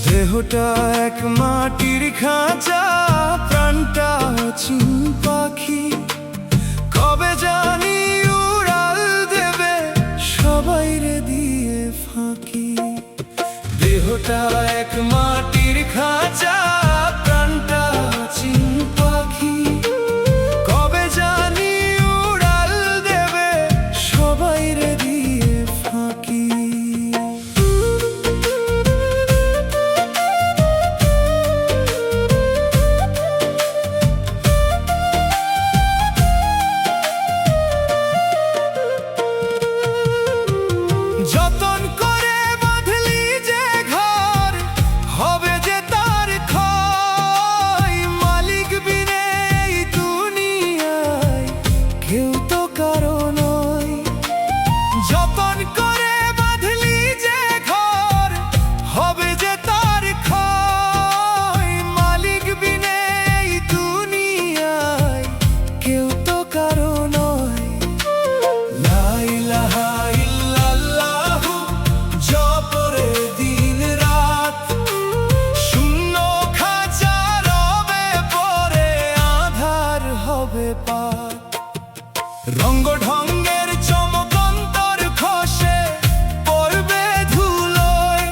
দেহটা এক মাটির খাঁচা, প্রাণটা অচিন পাখি। কবে জানি উড়াল দেবে সবাই রে দিয়ে ফাঁকি। দেহটা এক মাটির খাঁচা, প্রাণটা অচিন পাখি। কবে জানি উড়াল দেবে সবাই রে দিয়ে ফাঁকি। যতন করে বাঁধলি যে ঘর, হবে যে তার ক্ষয়। মালিক বিনে এই দুনিয়ায় কেউ তো কারো নয়। যতন করে বাঁধলি যে ঘর, হবে যে তার ক্ষয়। মালিক বিনে এই দুনিয়ায় কেউ তো কারো নয়। লা ইলাহা ইল্লাল্লাহু জপরে দিন রাত, শূন্য খাঁচা রবে পরে আধার হবে পাত। রঙ্গ ঢঙ্গের চমকন্তর খসে পড়বে ধুলোয়,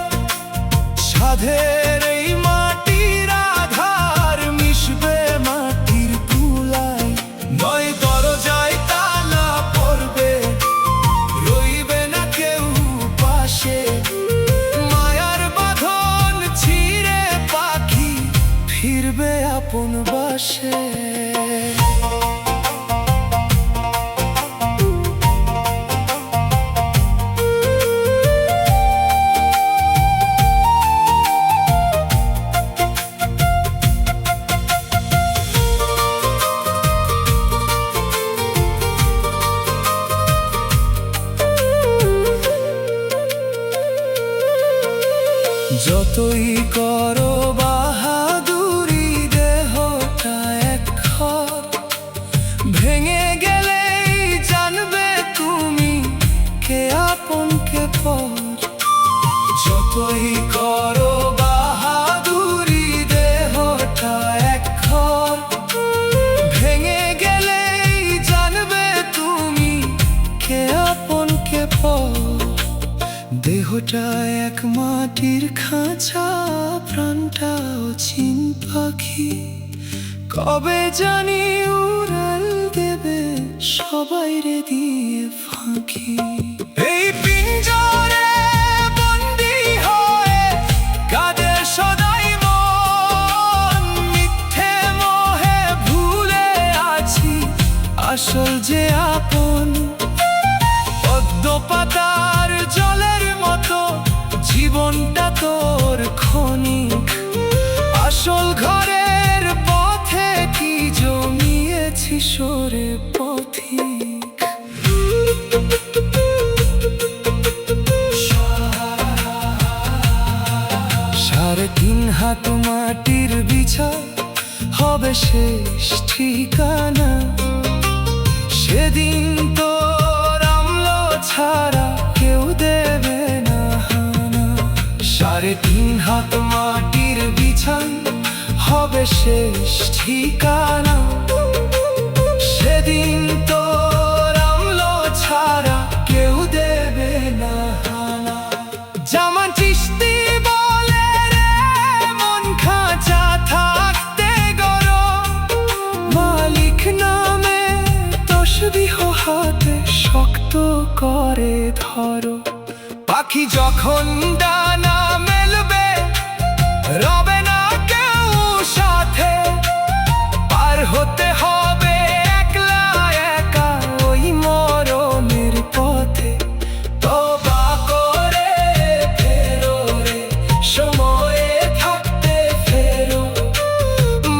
সাধের এই মাটির আধার মিশবে মাটির ধুলায়। নয় দরজায় তালা পড়বে, রইবে না কেউ পাশে। মায়ার বাঁধন ছিঁড়ে পাখি ফিরবে আপন বাসে। যতই করো বাহাদুরি, দেহটা এক ঘর। ভেঙে গেলেই জানবে তুমি কে আপন কে পর। যতই করো বাহাদুরি, দেহটা এক ঘর। ভেঙে গেলেই জানবে তুমি কে আপন কে পর। দেহটা এক মাটির খাঁচা, প্রাণটা অচিন পাখি। কবে জানি উড়াল দেবে সবাই রে দিয়ে ফাঁকি। এই পিঞ্জরে বন্দী হয়ে কাঁদে সদাই মন। মিথ্যে মোহে ভুলে আছি আসল যে আপন। পদ্ম পাতার জলের মতো জীবনটা তোর ক্ষণিক। আসল ঘরের পথে কি জমিয়েছি সরে পথিক। 3.5 হাত মাটির বিছা হবে শেষ ঠিকানা। সেদিন তোর আমলো ছাড়া কেউ দেবে না হানা। 3.5 হাত মাটির বিছান হবে শেষ ঠিকানা। সেদিন তোর আমলো ছাড়া কেউ দেবে না হানা। জামান চিশতি বলে রে মন খাঁচা থাকতে গরম। মালিক নামে তসবিহ হাতে শক্ত করে ধরো। পাখি যখন ডানা মেলবে রবে না কেউ সাথে। পার হতে হবে একলা একা ওই মরণের পথে। তওবা করে ফেরো রে, সময়ে থাকতে ফেরো।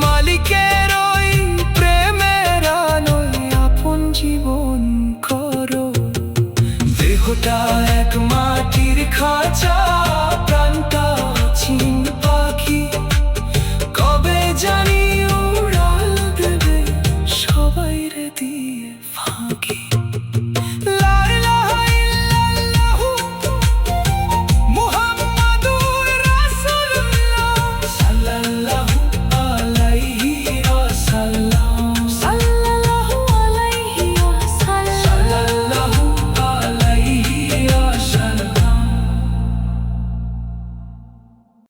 মালিকের ওই প্রেমের আলোয় আপন জীবন করো। দেহটা এক মাটির খাঁচা, প্রাণটা